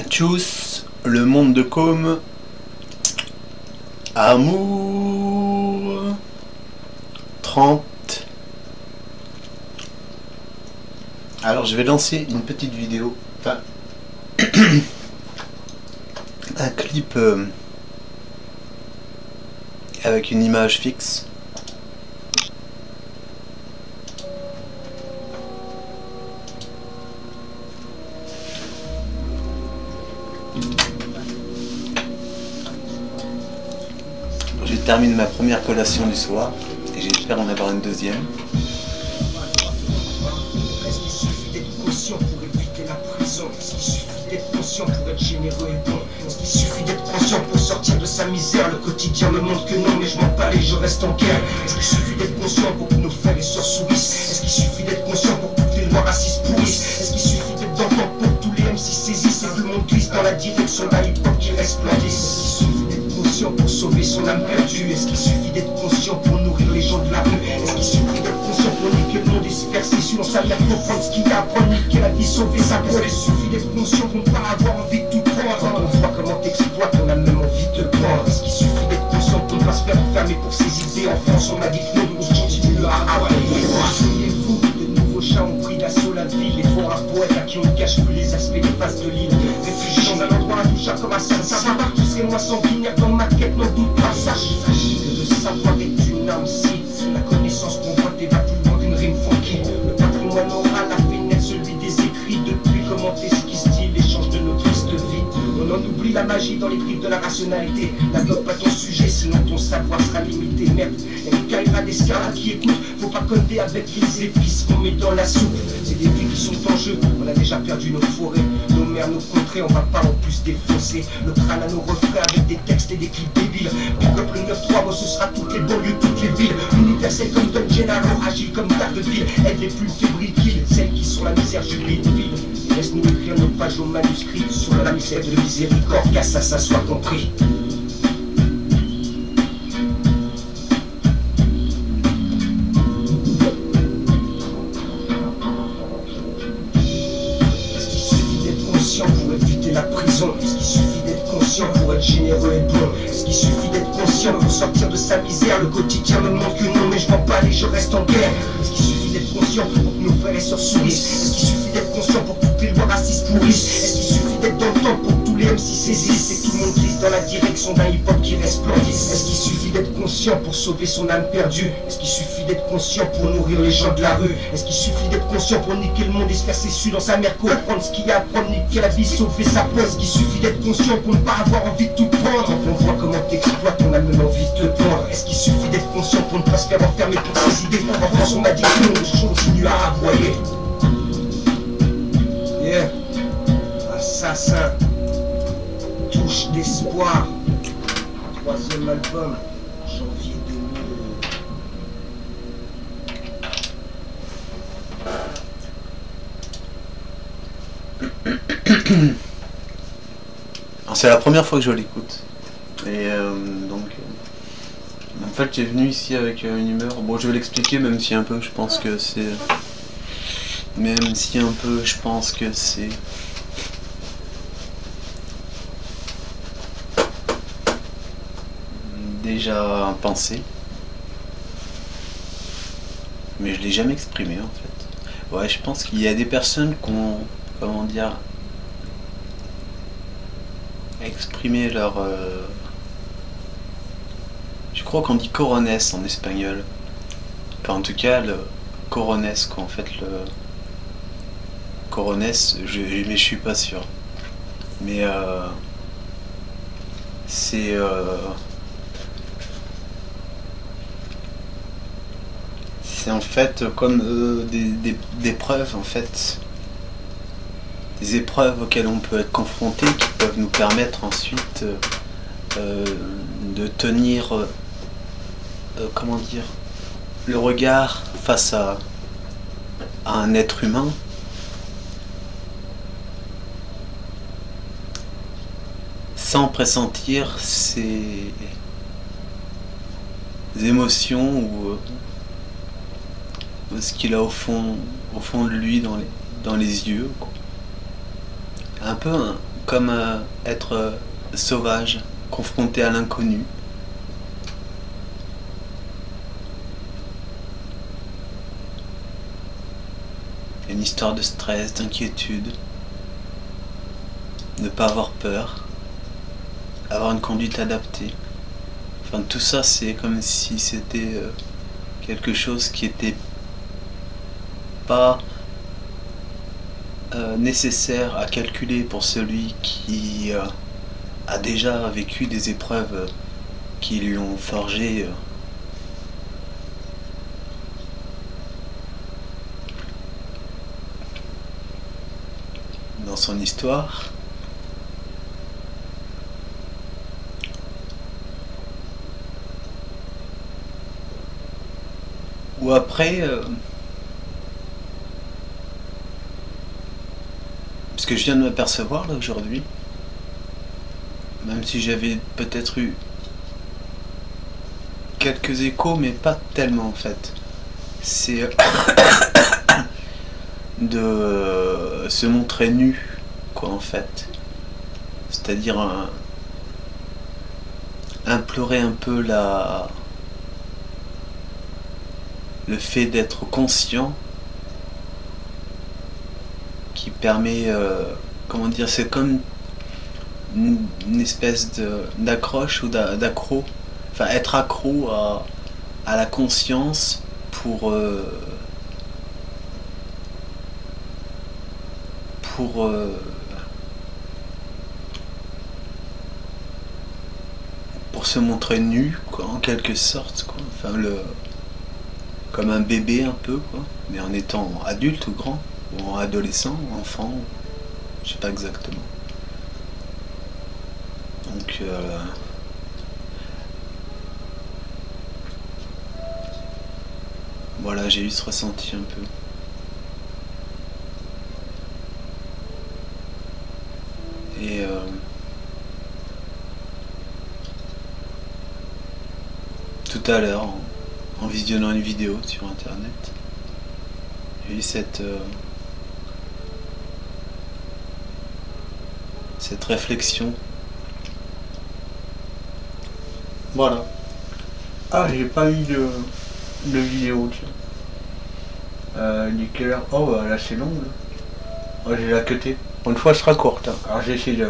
Tchuss, le monde de Com. Amour. 30. Alors je vais lancer une petite vidéo. Enfin. Un clip avec une image fixe. Je termine ma première collation du soir et j'espère en avoir une deuxième. Est-ce qu'il suffit d'être conscient pour éviter la prison? Est-ce qu'il suffit d'être conscient pour être généreux et bon? Est-ce qu'il suffit d'être conscient pour sortir de sa misère? Le quotidien me montre que non, mais je m'en bats et je reste en guerre. Est-ce qu'il suffit d'être conscient pour que nos frères et sœurs sourissent? Est-ce qu'il suffit d'être conscient pour que toutes les lois racistes pourrissent? Est-ce qu'il suffit d'être d'entendre pour que tous les MC saisissent et que le monde glisse dans la direction d'un hip-hop qui resplendisse? Est-ce qu'il suffit d'être conscient pour sauver son âme perdue? Est-ce qu'il suffit d'être conscient pour nourrir les gens de la rue? Est-ce qu'il suffit d'être conscient pour niquer le monde et se faire sur sa mère, comprendre ce qu'il y a à prendre, niquer la vie, sauver sa peau? Il suffit d'être conscient pour ne pas avoir envie de tout prendre. Quand on voit comment t'exploites, on a même envie de te prendre. Est-ce qu'il suffit d'être conscient pour ne pas se faire enfermer pour ses idées? En France, on m'a dit que nous continue à avaler. Souvenez-vous, de nouveaux chats ont pris d'assaut la ville. Les trois rares poètes à qui on ne cache plus les aspects des faces de l'île. Réfugiés dans un endroit intouchable comme un cercle. Ça va pas, tous ces mois sanguinaires dans ma quête, n'en doute pas. Sache que le savoir est une arme si la connaissance qu'on voit va plus loin d'une rime funky. Le patrimoine oral a fait naître celui des écrits. Depuis commenter ce qui style l'échange de nos tristes vies. On en oublie la magie dans les griffes de la rationalité. N'adopte pas ton sujet, sinon ton savoir sera limité. Merde, y'a des caïras des scarats qui écoutent. Faut pas coder avec les épices qu'on met dans la soupe. C'est des vies qui sont en jeu, on a déjà perdu nos forêts. Nos mers, nos contrées, on va pas en plus défoncer le crâne à nos refrains avec des textes et des clips débiles. Pick up le 9-3, moi ce sera toutes les banlieues, toutes les villes. Universel comme Don Gennaro, agile comme Daredevil. Aide les plus fébriles kills, celles qui sont la misère jubile de ville. Laisse-nous écrire nos pages aux manuscrits sur la misère de miséricorde, qu'à ça soit compris. Est-ce qu'il suffit d'être conscient pour éviter la prison? Est-ce qu'il suffit d'être conscient pour être généreux et bon? Est-ce qu'il suffit d'être conscient pour sortir de sa misère? Le quotidien me montre que non, mais je m'en bats et je reste en guerre. Est-ce qu'il suffit d'être conscient pour que nos frères et sœurs sourissent? Est-ce qu'il suffit d'être conscient pour que toutes les lois racistes pourrissent? Est-ce qu'il suffit d'être dans le temps pour que tous les MC saisissent et que tout le monde glisse dans la direction d'un hip-hop qui resplendisse? Est-ce qu'il suffit d'être conscient pour sauver son âme perdue? Est-ce qu'il suffit d'être conscient pour nourrir les gens de la rue? Est-ce qu'il suffit d'être conscient pour niquer le monde et se faire ses su dans sa mère, comprendre ce qu'il y a à prendre, niquer la vie, sauver sa peau? Est-ce qu'il suffit d'être conscient pour ne pas avoir envie de tout prendre? Quand on voit comment t'exploites, on a même envie de te prendre. Est-ce qu'il suffit d'être conscient pour ne pas se faire enfermer pour ses idées? En France, on m'a dit que non, je continue à aboyer. Yeah, assassin, touche d'espoir. Troisième album, janvier 2000. C'est la première fois que je l'écoute. Et donc... en fait, j'ai venu ici avec une humeur... Bon, je vais l'expliquer, même si un peu, je pense que c'est... Même si un peu, je pense que c'est... déjà pensé. Mais je l'ai jamais exprimé, en fait. Ouais, je pense qu'il y a des personnes qui ont... comment dire... exprimer leur... Je crois qu'on dit corones en espagnol. Enfin, en tout cas, le coronesque, en fait, le... corones, mais je suis pas sûr. Mais c'est... c'est en fait comme des preuves, en fait. Des épreuves auxquelles on peut être confronté, qui peuvent nous permettre ensuite de tenir, comment dire, le regard face à un être humain, sans pressentir ses émotions ou ce qu'il a au fond de lui, dans les yeux, quoi. Un peu comme être sauvage, confronté à l'inconnu. Une histoire de stress, d'inquiétude, ne pas avoir peur, avoir une conduite adaptée. Enfin, tout ça, c'est comme si c'était quelque chose qui était pas nécessaire à calculer pour celui qui a déjà vécu des épreuves qui lui ont forgé dans son histoire. Ou après, ce que je viens de m'apercevoir là aujourd'hui, même si j'avais peut-être eu quelques échos, mais pas tellement en fait, c'est de se montrer nu, quoi, en fait. C'est-à-dire implorer un peu le fait d'être conscient qui permet, comment dire, c'est comme une espèce d'accroche ou d'accro, enfin être accro à la conscience pour se montrer nu, quoi, en quelque sorte, quoi. Enfin, comme un bébé un peu, quoi, mais en étant adulte ou grand, ou adolescent, ou enfant, je sais pas exactement. Donc voilà, j'ai eu ce ressenti un peu. Et tout à l'heure, en visionnant une vidéo sur internet, j'ai eu cette réflexion. Voilà. Ah, j'ai pas eu de vidéo, tiens. Il est quelle heure? Oh, là c'est long, là. Oh, j'ai la cuté. Une fois, elle sera courte, hein. Alors j'ai essayé de